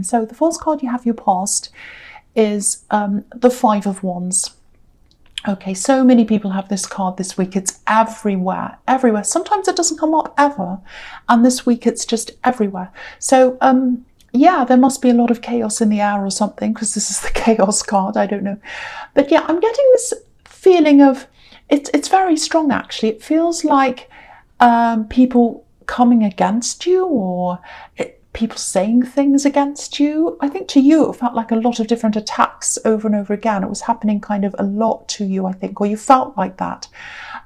So the first card you have your past is the Five of Wands. Okay, so many people have this card this week. It's everywhere, everywhere. Sometimes it doesn't come up ever, and this week it's just everywhere. So yeah, there must be a lot of chaos in the air or something, because this is the chaos card. I don't know, but yeah, I'm getting this feeling of it's very strong actually. It feels like people coming against you, or people saying things against you. I think to you it felt like a lot of different attacks over and over again. It was happening kind of a lot to you, I think, or you felt like that.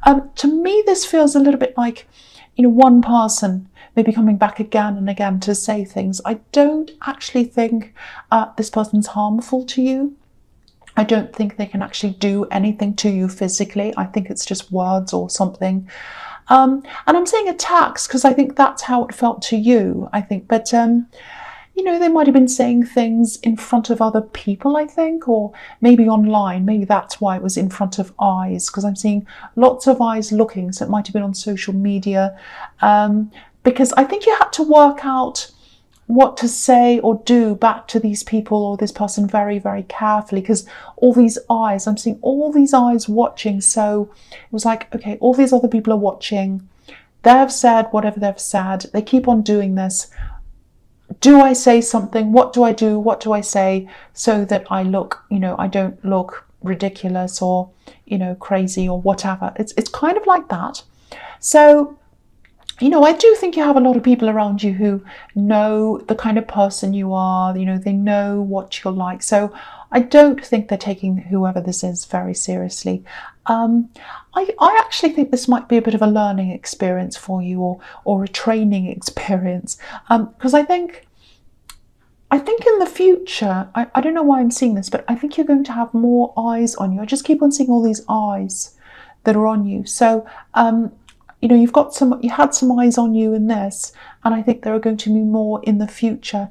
To me, this feels a little bit like, one person maybe coming back again and again to say things. I don't actually think this person's harmful to you. I don't think they can actually do anything to you physically. I think it's just words or something. And I'm saying attacks because I think that's how it felt to you, I think. But, they might have been saying things in front of other people, I think, or maybe online. Maybe that's why it was in front of eyes, because I'm seeing lots of eyes looking. So it might have been on social media, because I think you had to work out what to say or do back to these people or this person very, very carefully, because all these eyes, I'm seeing all these eyes watching. So it was like, okay, all these other people are watching. They've said whatever they've said. They keep on doing this. Do I say something? What do I do? What do I say so that I look, I don't look ridiculous or, crazy or whatever. It's kind of like that. So I do think you have a lot of people around you who know the kind of person you are, they know what you're like. So I don't think they're taking whoever this is very seriously. I actually think this might be a bit of a learning experience for you, or a training experience. Because I think in the future, I don't know why I'm seeing this, but I think you're going to have more eyes on you. I just keep on seeing all these eyes that are on you. So, you had some eyes on you in this, and I think there are going to be more in the future.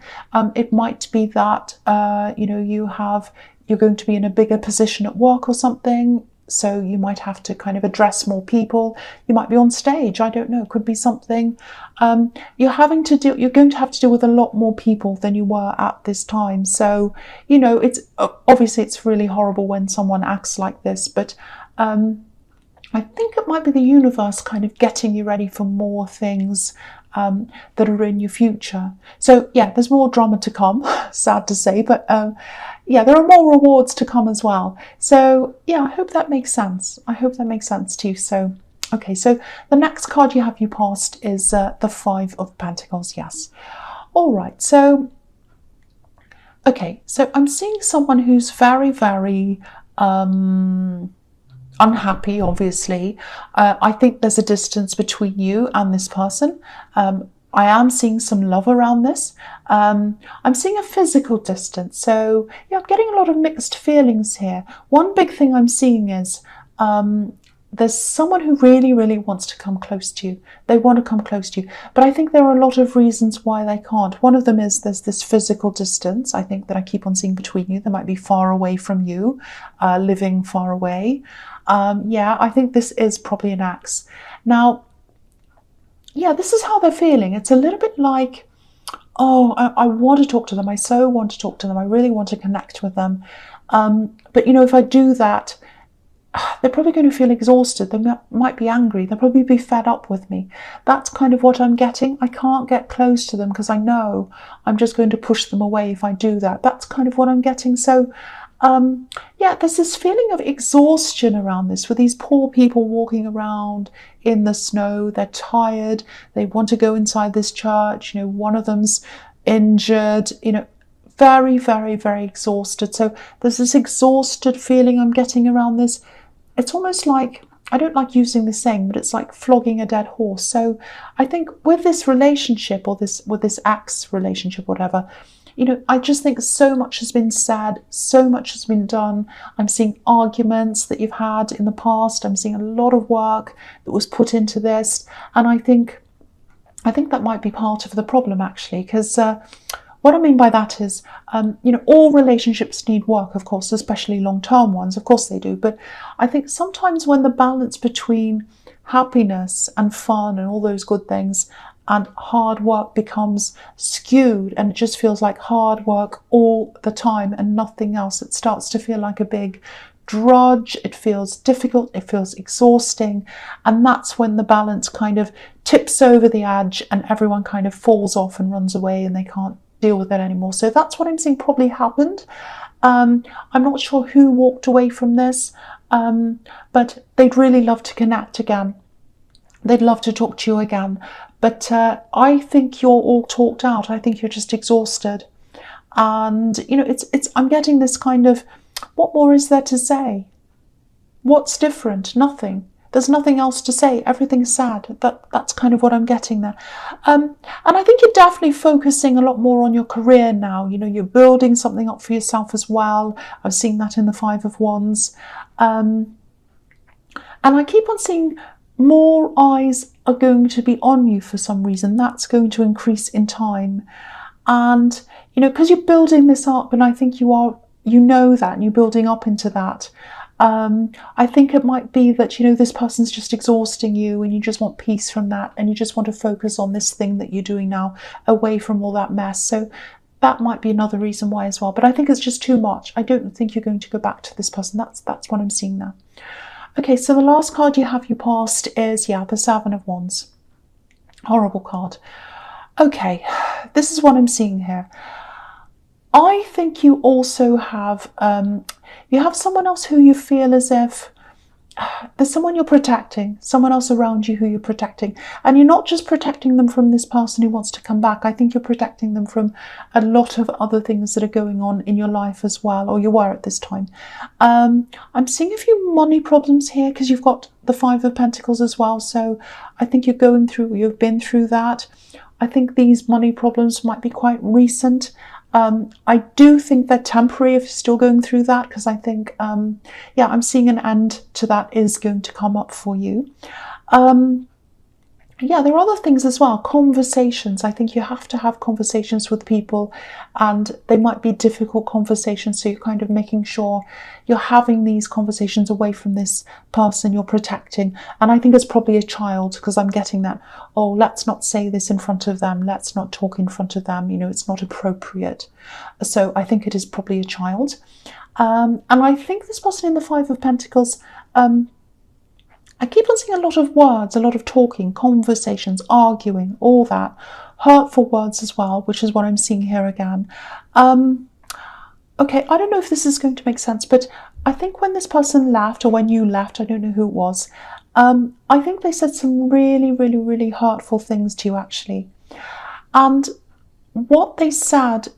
It might be that, you're going to be in a bigger position at work or something. So you might have to kind of address more people. You might be on stage. I don't know. It could be something. You're going to have to deal with a lot more people than you were at this time. So, it's obviously it's really horrible when someone acts like this, but, I think it might be the universe kind of getting you ready for more things that are in your future. So yeah, there's more drama to come, sad to say, but yeah, there are more rewards to come as well. So yeah, I hope that makes sense. I hope that makes sense to you. So, okay, so the next card you have you passed is the Five of Pentacles, yes. All right, so, okay, so I'm seeing someone who's very, very, unhappy, obviously. I think there's a distance between you and this person. I am seeing some love around this. I'm seeing a physical distance. So yeah, I'm getting a lot of mixed feelings here. One big thing I'm seeing is there's someone who really, really wants to come close to you. They want to come close to you. But I think there are a lot of reasons why they can't. One of them is there's this physical distance, I think, that I keep on seeing between you. They might be far away from you, living far away. Yeah, I think this is probably an axe. Now, yeah, this is how they're feeling. It's a little bit like, oh, I want to talk to them. I so want to talk to them. I really want to connect with them. But, if I do that, they're probably going to feel exhausted. They might be angry. They'll probably be fed up with me. That's kind of what I'm getting. I can't get close to them because I know I'm just going to push them away if I do that. That's kind of what I'm getting. So, yeah, there's this feeling of exhaustion around this, with these poor people walking around in the snow. They're tired. They want to go inside this church. One of them's injured, very, very, very exhausted. So there's this exhausted feeling I'm getting around this. It's almost like, I don't like using this saying, but it's like flogging a dead horse. So I think with this relationship, or with this axe relationship, whatever, I just think so much has been said, so much has been done. I'm seeing arguments that you've had in the past. I'm seeing a lot of work that was put into this. And I think that might be part of the problem, actually, because what I mean by that is, all relationships need work, of course, especially long-term ones. Of course they do. But I think sometimes when the balance between happiness and fun and all those good things, and hard work becomes skewed and it just feels like hard work all the time and nothing else. It starts to feel like a big drudge. It feels difficult, it feels exhausting, and that's when the balance kind of tips over the edge and everyone kind of falls off and runs away and they can't deal with it anymore. So that's what I'm seeing probably happened. I'm not sure who walked away from this, but they'd really love to connect again. They'd love to talk to you again. But I think you're all talked out. I think you're just exhausted. And, you know, I'm getting this kind of, what more is there to say? What's different? Nothing. There's nothing else to say. Everything's sad. That's kind of what I'm getting there. And I think you're definitely focusing a lot more on your career now. You know, you're building something up for yourself as well. I've seen that in the Five of Wands. And I keep on seeing more eyes are going to be on you for some reason. That's going to increase in time. And, you know, because you're building this up, and I think you know that, and you're building up into that. I think it might be that, you know, this person's just exhausting you and you just want peace from that and you just want to focus on this thing that you're doing now, away from all that mess. So that might be another reason why as well. But I think it's just too much. I don't think you're going to go back to this person. That's what I'm seeing now. Okay, so the last card you have, your past, is, yeah, the Seven of Wands. Horrible card. Okay, this is what I'm seeing here. I think you also have, you have someone else who you feel as if there's someone you're protecting, someone else around you who you're protecting. And you're not just protecting them from this person who wants to come back. I think you're protecting them from a lot of other things that are going on in your life as well, or you were at this time. I'm seeing a few money problems here because you've got the Five of Pentacles as well. So I think you've been through that. I think these money problems might be quite recent. I do think they're temporary if you're still going through that, because I think, yeah, I'm seeing an end to that is going to come up for you. Yeah, there are other things as well. Conversations. I think you have to have conversations with people, and they might be difficult conversations. So you're kind of making sure you're having these conversations away from this person you're protecting. And I think it's probably a child, because I'm getting that, oh, let's not say this in front of them. Let's not talk in front of them. You know, it's not appropriate. So I think it is probably a child. And I think this person in the Five of Pentacles, I keep on seeing a lot of words, a lot of talking, conversations, arguing, all that. Hurtful words as well, which is what I'm seeing here again. Okay, I don't know if this is going to make sense, but I think when this person left, or when you left, I don't know who it was, I think they said some really, really, really hurtful things to you, actually. And what they said,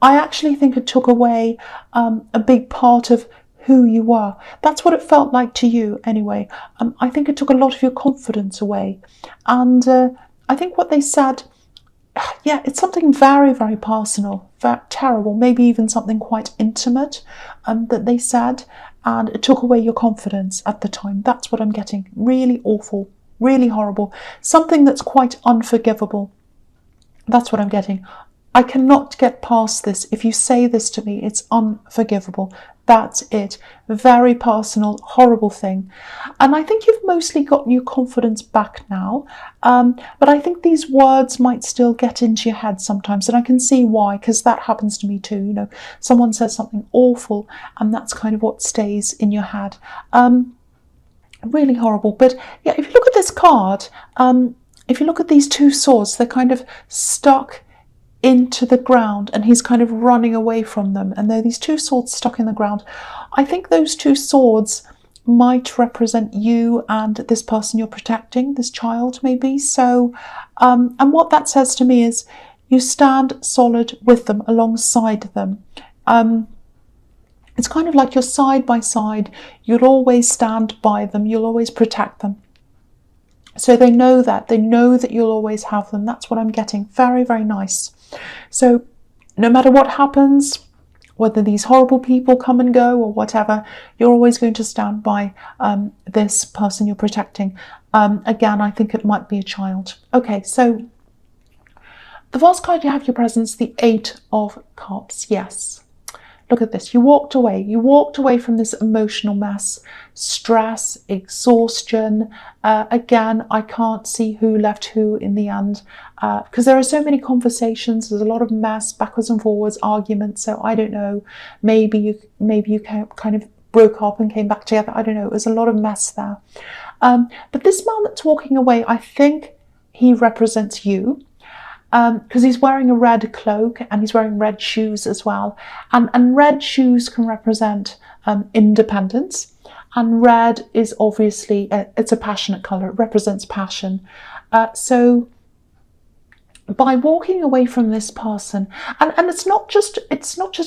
I actually think it took away a big part of who you were. That's what it felt like to you anyway. I think it took a lot of your confidence away. And I think what they said, yeah, it's something very, very personal, very terrible, maybe even something quite intimate that they said, and it took away your confidence at the time. That's what I'm getting. Really awful, really horrible, something that's quite unforgivable. That's what I'm getting. I cannot get past this. If you say this to me, it's unforgivable. That's it. Very personal, horrible thing. And I think you've mostly gotten your confidence back now. But I think these words might still get into your head sometimes. And I can see why, because that happens to me too. You know, someone says something awful and that's kind of what stays in your head. Really horrible. But yeah, if you look at this card, if you look at these two swords, they're kind of stuck into the ground and he's kind of running away from them, and there are these two swords stuck in the ground. I think those two swords might represent you and this person you're protecting, this child maybe. So and what that says to me is you stand solid with them, alongside them. It's kind of like you're side by side. You'll always stand by them, you'll always protect them. So they know that you'll always have them. That's what I'm getting. Very, very nice. So no matter what happens, whether these horrible people come and go or whatever, you're always going to stand by this person you're protecting. Again, I think it might be a child. Okay, so the last card you have your presence, the Eight of Cups. Yes. Look at this. You walked away. You walked away from this emotional mess, stress, exhaustion. Again, I can't see who left who in the end, because there are so many conversations. There's a lot of mess, backwards and forwards, arguments. So I don't know. Maybe you kind of broke up and came back together. I don't know. There's a lot of mess there. But this man that's walking away, I think he represents you. Because he's wearing a red cloak and he's wearing red shoes as well. And red shoes can represent independence. And red is obviously, it's a passionate colour. It represents passion. So by walking away from this person, and it's not just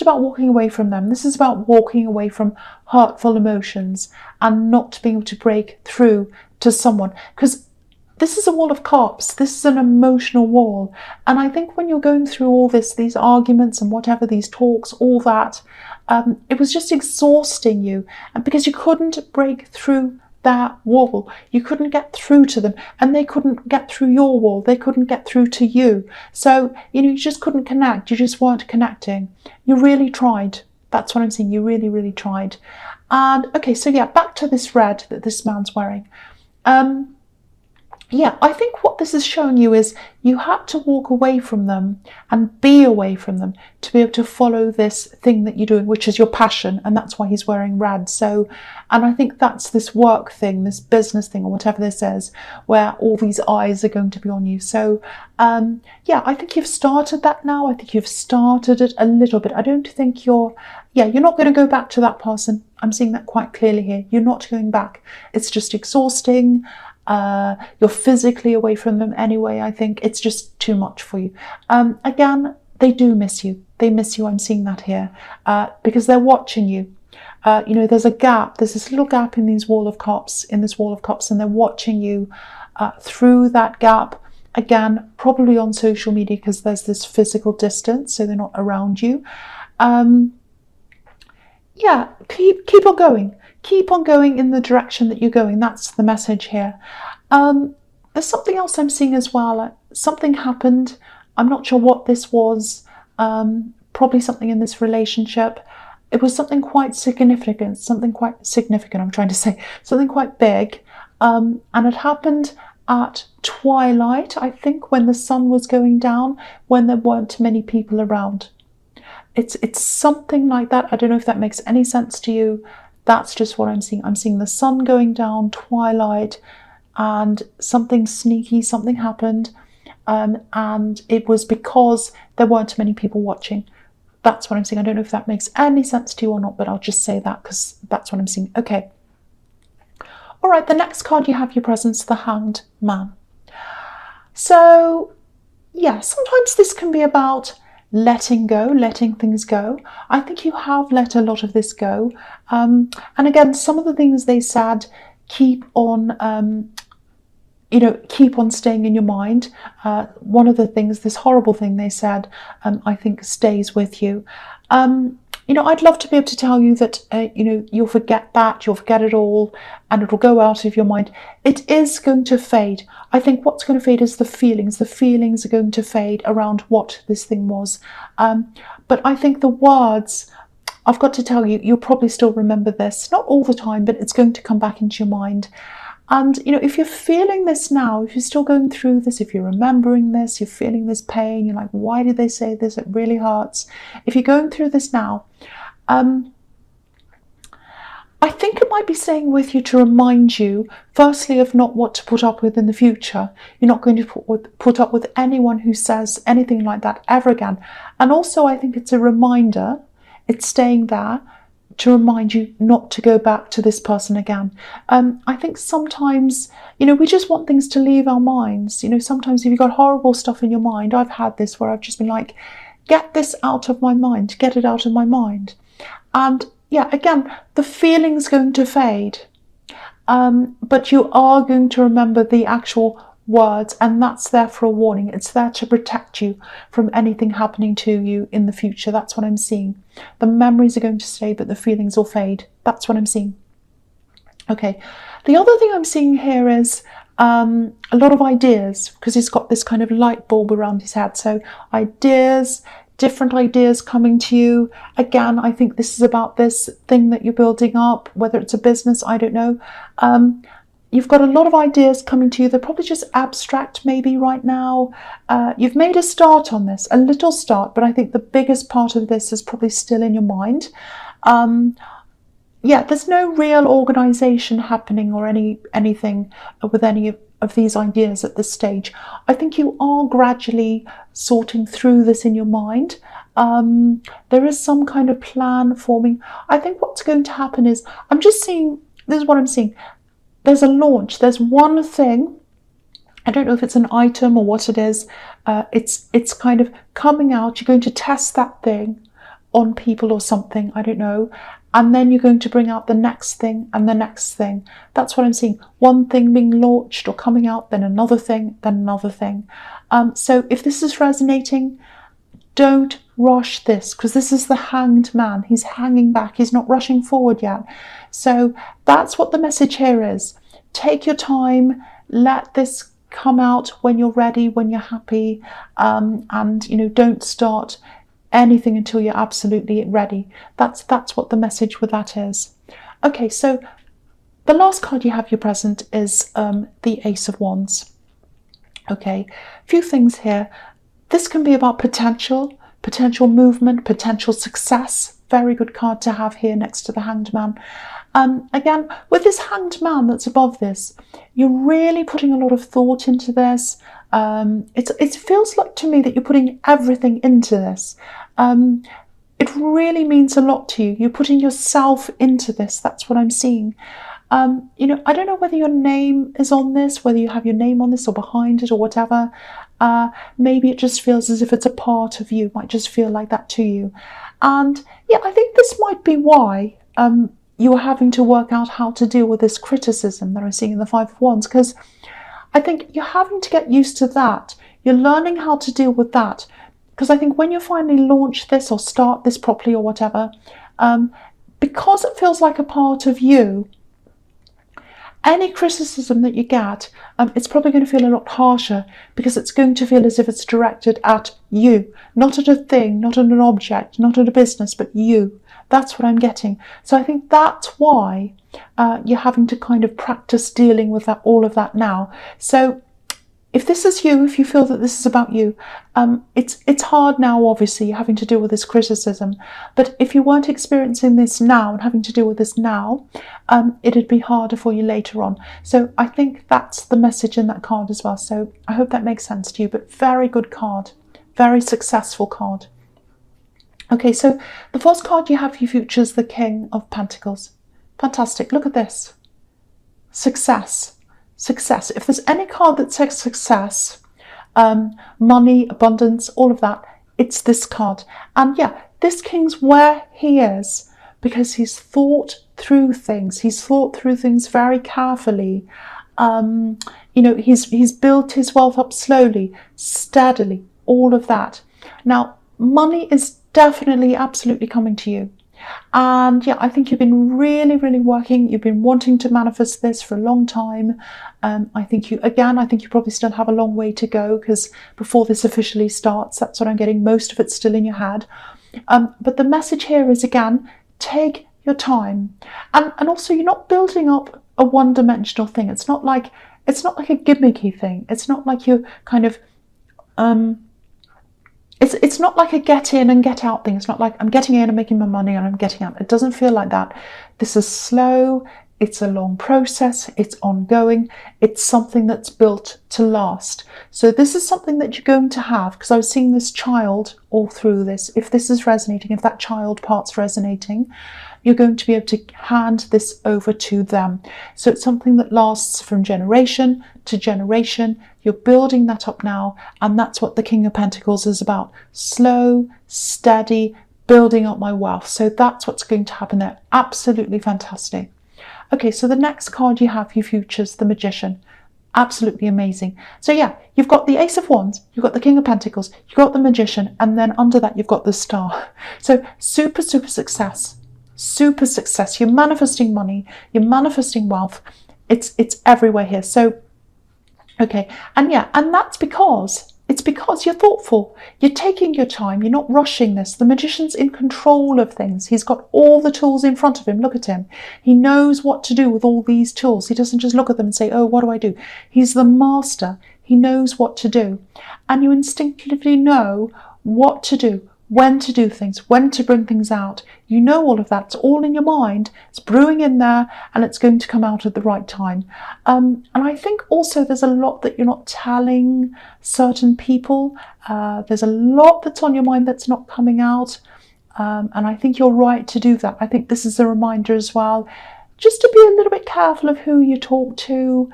about walking away from them. This is about walking away from hurtful emotions and not being able to break through to someone. Because this is a wall of cups. This is an emotional wall. And I think when you're going through all this, these arguments and whatever, these talks, all that, it was just exhausting you. And because you couldn't break through that wall. You couldn't get through to them, and they couldn't get through your wall. They couldn't get through to you. So, you just couldn't connect. You just weren't connecting. You really tried. That's what I'm saying. You really, really tried. And okay, so yeah, back to this red that this man's wearing. Yeah, I think what this is showing you is you had to walk away from them and be away from them to be able to follow this thing that you're doing, which is your passion. And that's why he's wearing red. So, and I think that's this work thing, this business thing, or whatever this is, where all these eyes are going to be on you. So, yeah, I think you've started that now. I think you've started it a little bit. I don't think you're not going to go back to that person. I'm seeing that quite clearly here. You're not going back. It's just exhausting. You're physically away from them anyway. I think it's just too much for you. Again, they do miss you. They miss you. I'm seeing that here because they're watching you. There's a gap. There's this little gap in this wall of cups, and they're watching you through that gap. Again, probably on social media because there's this physical distance, so they're not around you. Yeah, keep on going. Keep on going in the direction that you're going. That's the message here. There's something else I'm seeing as well. Something happened. I'm not sure what this was. Probably something in this relationship. It was something quite significant. I'm trying to say something quite big. And it happened at twilight, I think, when the sun was going down, when there weren't many people around. It's something like that. I don't know if that makes any sense to you. That's just what I'm seeing. I'm seeing the sun going down, twilight, and something sneaky, something happened. And it was because there weren't many people watching. That's what I'm seeing. I don't know if that makes any sense to you or not, but I'll just say that because that's what I'm seeing. Okay. All right, the next card you have your presence, the Hanged Man. So, yeah, sometimes this can be about letting go, letting things go. I think you have let a lot of this go. And again, some of the things they said, keep on staying in your mind. One of the things, this horrible thing they said, I think stays with you. I'd love to be able to tell you that, you'll forget that, you'll forget it all, and it'll go out of your mind. It is going to fade. I think what's going to fade is the feelings. The feelings are going to fade around what this thing was. But I think the words, I've got to tell you, you'll probably still remember this. Not all the time, but it's going to come back into your mind. And, if you're feeling this now, if you're still going through this, if you're remembering this, you're feeling this pain, you're like, why did they say this? It really hurts. If you're going through this now, I think it might be staying with you to remind you, firstly, of not what to put up with in the future. You're not going to put up with anyone who says anything like that ever again. And also, I think it's a reminder, it's staying there, to remind you not to go back to this person again. I think sometimes, we just want things to leave our minds. Sometimes if you've got horrible stuff in your mind, I've had this where I've just been like, get this out of my mind, get it out of my mind. And yeah, again, the feeling's going to fade, but you are going to remember the actual words, and that's there for a warning. It's there to protect you from anything happening to you in the future. That's what I'm seeing. The memories are going to stay, but the feelings will fade. That's what I'm seeing. Okay. The other thing I'm seeing here is a lot of ideas, because he's got this kind of light bulb around his head. So ideas, different ideas coming to you. Again, I think this is about this thing that you're building up, whether it's a business, I don't know. You've got a lot of ideas coming to you. They're probably just abstract maybe right now. You've made a start on this, a little start, but I think the biggest part of this is probably still in your mind. Yeah, there's no real organization happening or anything with any of these ideas at this stage. I think you are gradually sorting through this in your mind. There is some kind of plan forming. I think what's going to happen is, I'm just seeing, this is what I'm seeing. There's a launch, there's one thing, I don't know if it's an item or what it is, it's kind of coming out, you're going to test that thing on people or something, I don't know, and then you're going to bring out the next thing and the next thing. That's what I'm seeing, one thing being launched or coming out, then another thing, then another thing. So if this is resonating, don't rush this, because this is the Hanged Man. He's hanging back, he's not rushing forward yet. So that's what the message here is. Take your time, let this come out when you're ready, when you're happy, and you know, don't start anything until you're absolutely ready. That's what the message with that is. Okay, so the last card you have your present is the Ace of Wands. Okay, a few things here. This can be about potential movement, potential success. Very good card to have here next to the Hanged Man. Again, with this Hanged Man that's above this, you're really putting a lot of thought into this. It feels like to me that you're putting everything into this. It really means a lot to you. You're putting yourself into this. That's what I'm seeing. You know, I don't know whether your name is on this, whether you have your name on this or behind it or whatever. Maybe it just feels as if it's a part of you, might just feel like that to you. And yeah, I think this might be why you are having to work out how to deal with this criticism that I'm seeing in the Five of Wands, because I think you're having to get used to that. You're learning how to deal with that, because I think when you finally launch this or start this properly or whatever, because it feels like a part of you, any criticism that you get, it's probably going to feel a lot harsher, because it's going to feel as if it's directed at you, not at a thing, not at an object, not at a business, but you. That's what I'm getting. So I think that's why you're having to kind of practice dealing with that, all of that now. So if this is you, if you feel that this is about you, it's hard now, obviously, you're having to deal with this criticism. But if you weren't experiencing this now and having to deal with this now, it'd be harder for you later on. So I think that's the message in that card as well. So I hope that makes sense to you, but very good card, very successful card. Okay, so the first card you have for your future is the King of Pentacles. Fantastic, look at this. Success. Success. If there's any card that says success, money, abundance, all of that, it's this card. And yeah, this King's where he is because he's thought through things. He's thought through things very carefully. You know, he's built his wealth up slowly, steadily, all of that. Now, money is definitely, absolutely coming to you. And yeah, I think you've been really, really working. You've been wanting to manifest this for a long time. I think you probably still have a long way to go, because before this officially starts, that's what I'm getting. Most of it's still in your head. But the message here is, again, take your time. And also, you're not building up a one-dimensional thing. It's not like a gimmicky thing. It's not like you're kind of It's not like a get in and get out thing. It's not like I'm getting in and making my money and I'm getting out. It doesn't feel like that. This is slow. It's a long process. It's ongoing. It's something that's built to last. So this is something that you're going to have, because I was seeing this child all through this. If this is resonating, if that child part's resonating, you're going to be able to hand this over to them. So it's something that lasts from generation to generation. You're building that up now, and that's what the King of Pentacles is about. Slow, steady, building up my wealth. So that's what's going to happen there. Absolutely fantastic. Okay, so the next card you have, your futures, the Magician. Absolutely amazing. So yeah, you've got the Ace of Wands, you've got the King of Pentacles, you've got the Magician, and then under that you've got the Star. So super, super success. Super success. You're manifesting money, you're manifesting wealth. It's everywhere here. So okay, and yeah, and that's because It's because you're thoughtful. You're taking your time. You're not rushing this. The magician's in control of things. He's got all the tools in front of him. Look at him. He knows what to do with all these tools. He doesn't just look at them and say, oh, what do I do? He's the master. He knows what to do. And you instinctively know what to do, when to do things, when to bring things out. You know all of that. It's all in your mind. It's brewing in there, and it's going to come out at the right time. And I think also there's a lot that you're not telling certain people. There's a lot that's on your mind that's not coming out. And I think you're right to do that. I think this is a reminder as well, just to be a little bit careful of who you talk to.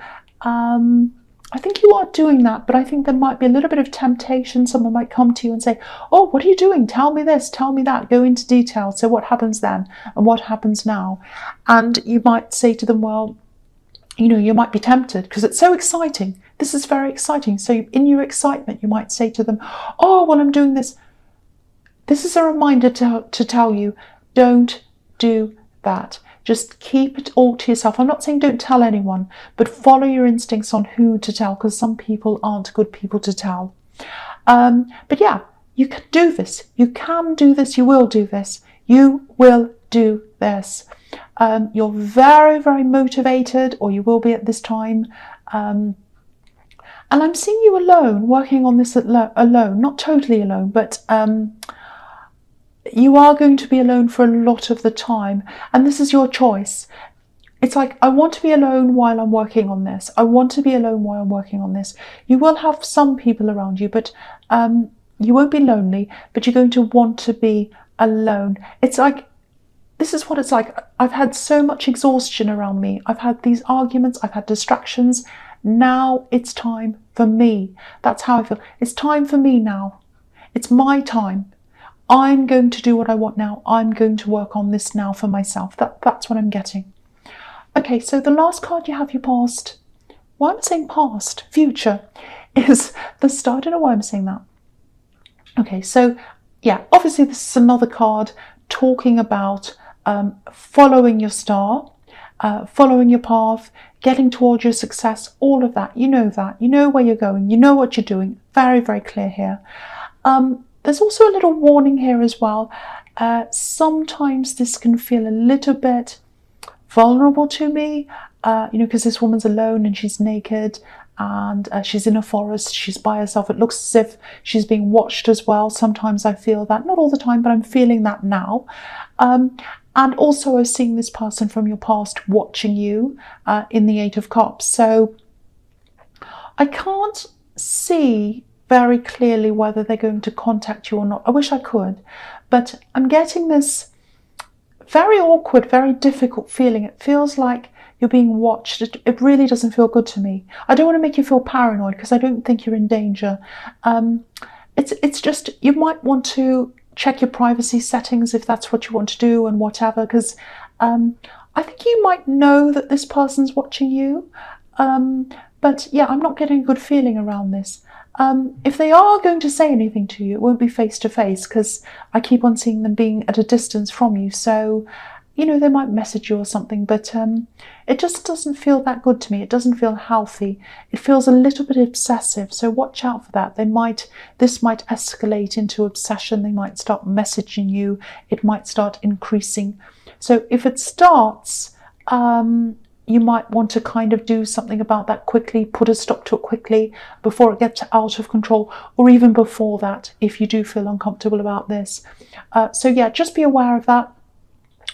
I think you are doing that, but I think there might be a little bit of temptation. Someone might come to you and say, oh, what are you doing? Tell me this, tell me that, go into detail. So what happens then and what happens now? And you might say to them, well, you might be tempted because it's so exciting. This is very exciting. So in your excitement, you might say to them, oh, well, I'm doing this. This is a reminder to tell you, don't do that. Just keep it all to yourself. I'm not saying don't tell anyone, but follow your instincts on who to tell, because some people aren't good people to tell. But yeah, you can do this. You can do this. You will do this. You will do this. You're very, very motivated, or you will be at this time. And I'm seeing you alone, working on this alone, not totally alone, but you are going to be alone for a lot of the time, and this is your choice. It's like, I want to be alone while I'm working on this. I want to be alone while I'm working on this. You will have some people around you, but you won't be lonely, but you're going to want to be alone. It's like, this is what it's like. I've had so much exhaustion around me. I've had these arguments. I've had distractions. Now it's time for me. That's how I feel. It's time for me now. It's my time. I'm going to do what I want now. I'm going to work on this now for myself. That's what I'm getting. Okay, so the last card you have, your past. Why I'm saying past, future, is the star. I don't know why I'm saying that. Okay, so yeah, obviously this is another card talking about following your star, following your path, getting towards your success, all of that. You know that. You know where you're going. You know what you're doing. Very, very clear here. There's also a little warning here as well. Sometimes this can feel a little bit vulnerable to me, because this woman's alone and she's naked and she's in a forest, she's by herself. It looks as if she's being watched as well. Sometimes I feel that, not all the time, but I'm feeling that now. And also I'm seeing this person from your past watching you in the Eight of Cups. So I can't see very clearly whether they're going to contact you or not. I wish I could, but I'm getting this very awkward, very difficult feeling. It feels like you're being watched. It really doesn't feel good to me. I don't want to make you feel paranoid because I don't think you're in danger. It's just, you might want to check your privacy settings if that's what you want to do and whatever, because I think you might know that this person's watching you. But yeah, I'm not getting a good feeling around this. If they are going to say anything to you, it won't be face to face, because I keep on seeing them being at a distance from you. So, they might message you or something, but it just doesn't feel that good to me. It doesn't feel healthy. It feels a little bit obsessive. So watch out for that. This might escalate into obsession. They might start messaging you. It might start increasing. So if it starts, you might want to kind of do something about that quickly, put a stop to it quickly before it gets out of control, or even before that, if you do feel uncomfortable about this. So yeah, just be aware of that.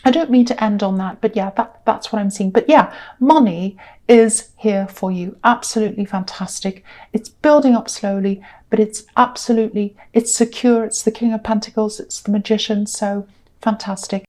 I don't mean to end on that, but yeah, that's what I'm seeing. But yeah, money is here for you. Absolutely fantastic. It's building up slowly, but it's secure. It's the King of Pentacles. It's the Magician. So fantastic.